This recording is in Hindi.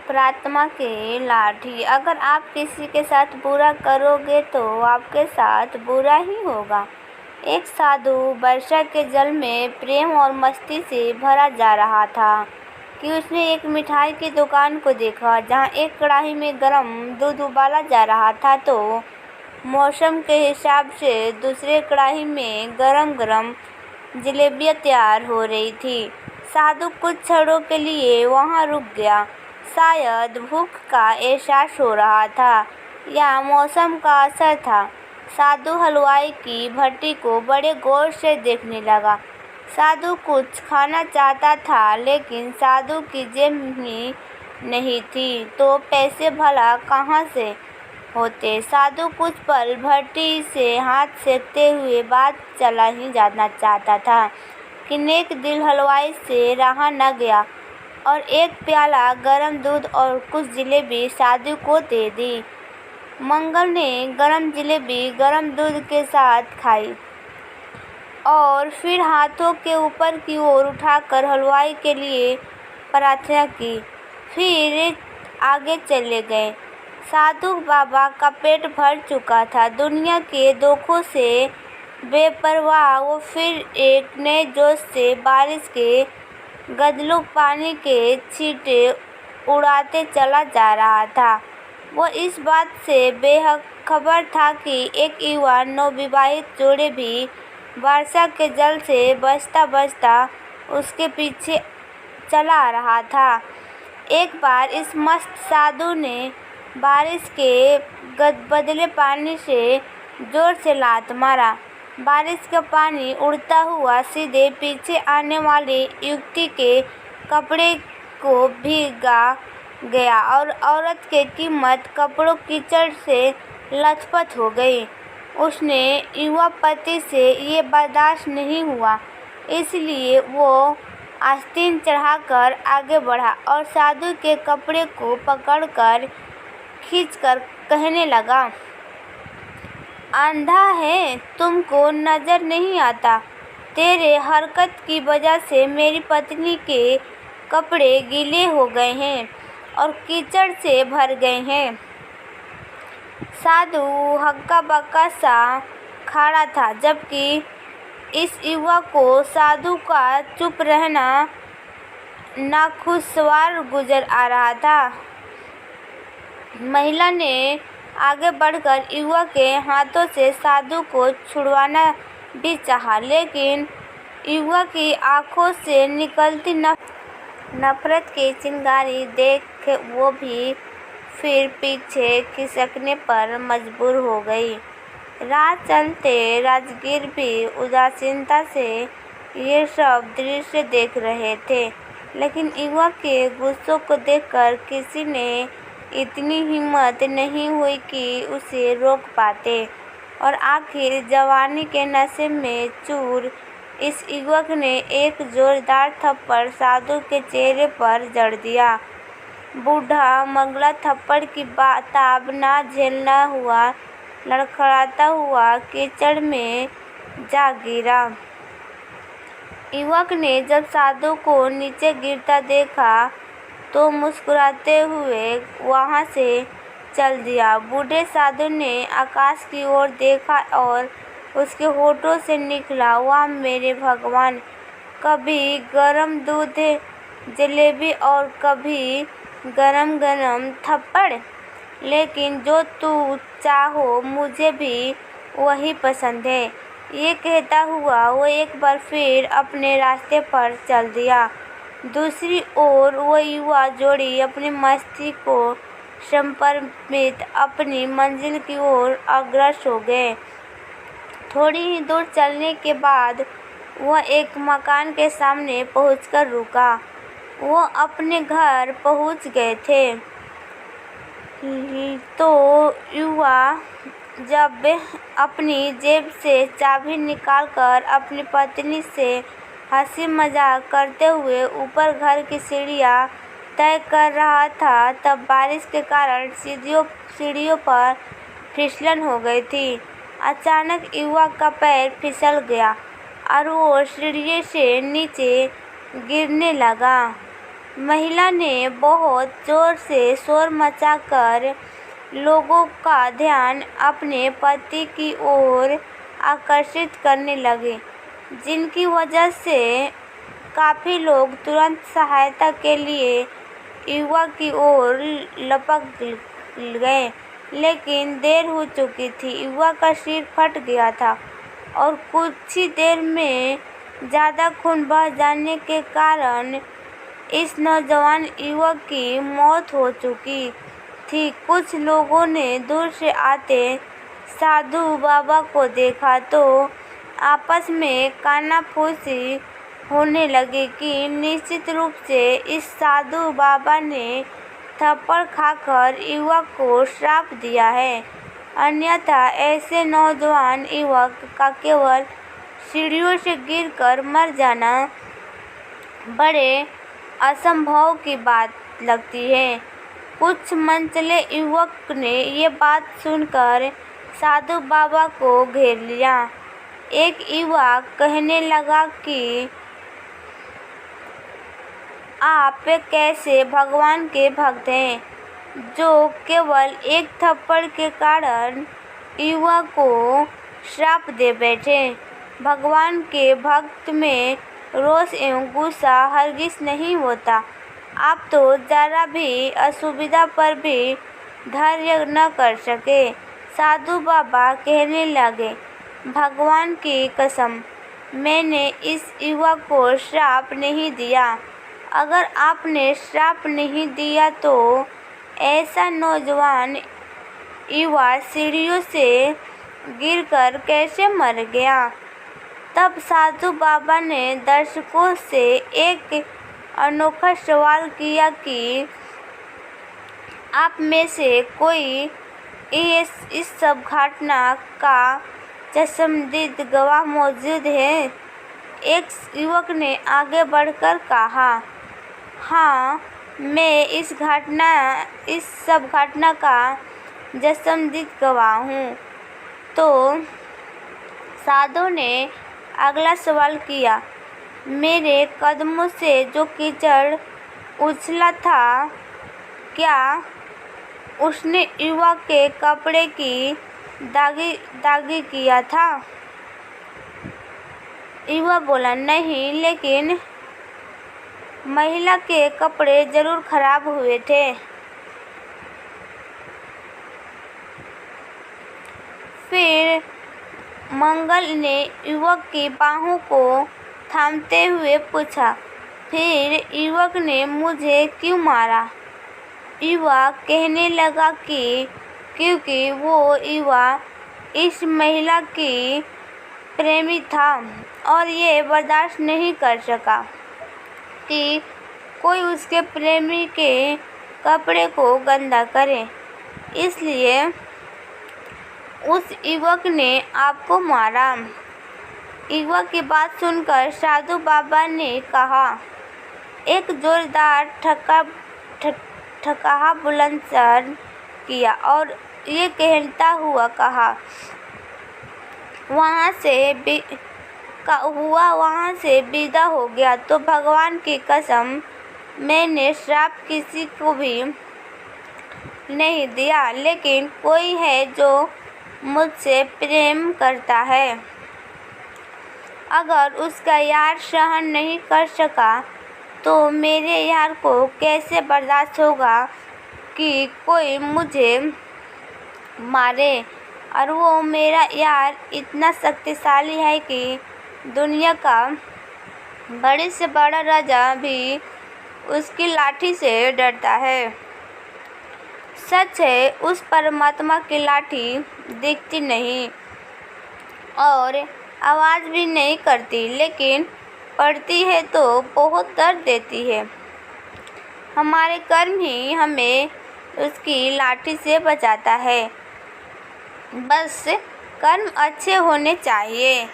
प्रार्थना की लाठी। अगर आप किसी के साथ बुरा करोगे तो आपके साथ बुरा ही होगा। एक साधु वर्षा के जल में प्रेम और मस्ती से भरा जा रहा था कि उसने एक मिठाई की दुकान को देखा जहां एक कढ़ाई में गर्म दूध उबाला जा रहा था तो मौसम के हिसाब से दूसरे कढ़ाई में गरम गरम जलेबियां तैयार हो रही थी। साधु कुछ क्षणों के लिए वहां रुक गया। शायद भूख का एहसास हो रहा था या मौसम का असर था। साधु हलवाई की भट्टी को बड़े गौर से देखने लगा। साधु कुछ खाना चाहता था लेकिन साधु की जेब ही नहीं थी तो पैसे भला कहाँ से होते। साधु कुछ पल भट्टी से हाथ सेकते हुए बात चला ही जाना चाहता था कि नेक दिल हलवाई से रहा न गया और एक प्याला गरम दूध और कुछ जलेबी साधु को दे दी। मंगल ने गरम जलेबी गरम दूध के साथ खाई और फिर हाथों के ऊपर की ओर उठाकर हलवाई के लिए प्रार्थना की। फिर आगे चले गए। साधु बाबा का पेट भर चुका था। दुनिया के दुखों से बेपरवाह वो फिर एक नए जोश से बारिश के गदलों पानी के छींटे उड़ाते चला जा रहा था। वो इस बात से बेखबर था कि एक युवा नवविवाहित जोड़े भी वर्षा के जल से बचता बचता उसके पीछे चला आ रहा था। एक बार इस मस्त साधु ने बारिश के बदले पानी से जोर से लात मारा। बारिश का पानी उड़ता हुआ सीधे पीछे आने वाले युवती के कपड़े को भीगा गया और औरत की कीमत कपड़ों कीचड़ से लथपथ हो गई। उसने युवा पति से ये बर्दाश्त नहीं हुआ, इसलिए वो आस्तीन चढ़ाकर आगे बढ़ा और साधु के कपड़े को पकड़कर खींचकर कहने लगा, अंधा है, तुमको नजर नहीं आता? तेरे हरकत की वजह से मेरी पत्नी के कपड़े गीले हो गए हैं और कीचड़ से भर गए हैं। साधु हक्का बक्का सा खड़ा था जबकि इस युवा को साधु का चुप रहना नाखुशवार गुजर आ रहा था। महिला ने आगे बढ़कर युवा के हाथों से साधु को छुड़वाना भी चाहा, लेकिन युवा की आंखों से निकलती नफरत की चिंगारी देख वो भी फिर पीछे खिसकने पर मजबूर हो गई। राह चलते राजगीर भी उदासीनता से ये सब दृश्य देख रहे थे, लेकिन युवा के गुस्सों को देखकर किसी ने इतनी हिम्मत नहीं हुई कि उसे रोक पाते और आखिर जवानी के नशे में चूर इस युवक ने एक जोरदार थप्पड़ साधु के चेहरे पर जड़ दिया। बूढ़ा मंगला थप्पड़ की ताब ना झेलना हुआ लड़खड़ाता हुआ कीचड़ में जा गिरा। युवक ने जब साधु को नीचे गिरता देखा तो मुस्कुराते हुए वहां से चल दिया। बूढ़े साधु ने आकाश की ओर देखा और उसके होठों से निकला, वाह मेरे भगवान, कभी गरम दूध जलेबी और कभी गरम गरम थप्पड़, लेकिन जो तू चाहो मुझे भी वही पसंद है। ये कहता हुआ वो एक बार फिर अपने रास्ते पर चल दिया। दूसरी ओर वो युवा जोड़ी अपनी मस्ती को समर्पित अपनी मंजिल की ओर अग्रसर हो गए। थोड़ी ही दूर चलने के बाद वह एक मकान के सामने पहुंचकर रुका। वो अपने घर पहुंच गए थे तो युवा जब अपनी जेब से चाबी निकालकर अपनी पत्नी से हंसी मजाक करते हुए ऊपर घर की सीढ़ियां तय कर रहा था तब बारिश के कारण सीढ़ियों पर फिसलन हो गई थी। अचानक युवा का पैर फिसल गया और वो सीढ़ी से नीचे गिरने लगा। महिला ने बहुत जोर से शोर मचाकर लोगों का ध्यान अपने पति की ओर आकर्षित करने लगी, जिनकी वजह से काफ़ी लोग तुरंत सहायता के लिए युवक की ओर लपक गए। लेकिन देर हो चुकी थी। युवक का सिर फट गया था और कुछ ही देर में ज़्यादा खून बह जाने के कारण इस नौजवान युवक की मौत हो चुकी थी। कुछ लोगों ने दूर से आते साधु बाबा को देखा तो आपस में कानाफूसी होने लगी कि निश्चित रूप से इस साधु बाबा ने थप्पड़ खाकर युवक को श्राप दिया है, अन्यथा ऐसे नौजवान युवक का केवल सीढ़ियों से गिरकर मर जाना बड़े असंभव की बात लगती है। कुछ मनचले युवक ने ये बात सुनकर साधु बाबा को घेर लिया। एक युवक कहने लगा कि आप कैसे भगवान के भक्त हैं, जो केवल एक थप्पड़ के कारण युवक को श्राप दे बैठे। भगवान के भक्त में रोष एवं गुस्सा हरगिज नहीं होता। आप तो जरा भी असुविधा पर भी धैर्य न कर सके। साधु बाबा कहने लगे, भगवान की कसम, मैंने इस युवक को श्राप नहीं दिया। अगर आपने श्राप नहीं दिया तो ऐसा नौजवान युवा सीढ़ियों से गिरकर कैसे मर गया। तब साधु बाबा ने दर्शकों से एक अनोखा सवाल किया कि आप में से कोई इस सब घटना का चश्मदीद गवाह मौजूद है। एक युवक ने आगे बढ़कर कहा, हाँ, मैं इस सब घटना का चश्मदीद गवाह हूँ। तो साधु ने अगला सवाल किया, मेरे कदमों से जो कीचड़ उछला था, क्या उसने युवक के कपड़े की दागी किया था? युवक बोला, नहीं, लेकिन महिला के कपड़े जरूर खराब हुए थे। फिर मंगल ने युवक की बाहों को थामते हुए पूछा, फिर युवक ने मुझे क्यों मारा? युवक कहने लगा कि क्योंकि वो युवा इस महिला की प्रेमी था और ये बर्दाश्त नहीं कर सका कि कोई उसके प्रेमी के कपड़े को गंदा करे, इसलिए उस युवक ने आपको मारा। युवक की बात सुनकर साधु बाबा ने कहा, एक जोरदार ठकाहा बुलंदशर किया और ये कहता हुआ कहा, वहाँ से विदा हो गया। तो भगवान की कसम, मैंने श्राप किसी को भी नहीं दिया, लेकिन कोई है जो मुझसे प्रेम करता है। अगर उसका यार सहन नहीं कर सका तो मेरे यार को कैसे बर्दाश्त होगा कि कोई मुझे मारे। और वो मेरा यार इतना शक्तिशाली है कि दुनिया का बड़े से बड़ा राजा भी उसकी लाठी से डरता है। सच है, उस परमात्मा की लाठी दिखती नहीं और आवाज़ भी नहीं करती, लेकिन पड़ती है तो बहुत दर्द देती है। हमारे कर्म ही हमें उसकी लाठी से बचाता है। बस कर्म अच्छे होने चाहिए।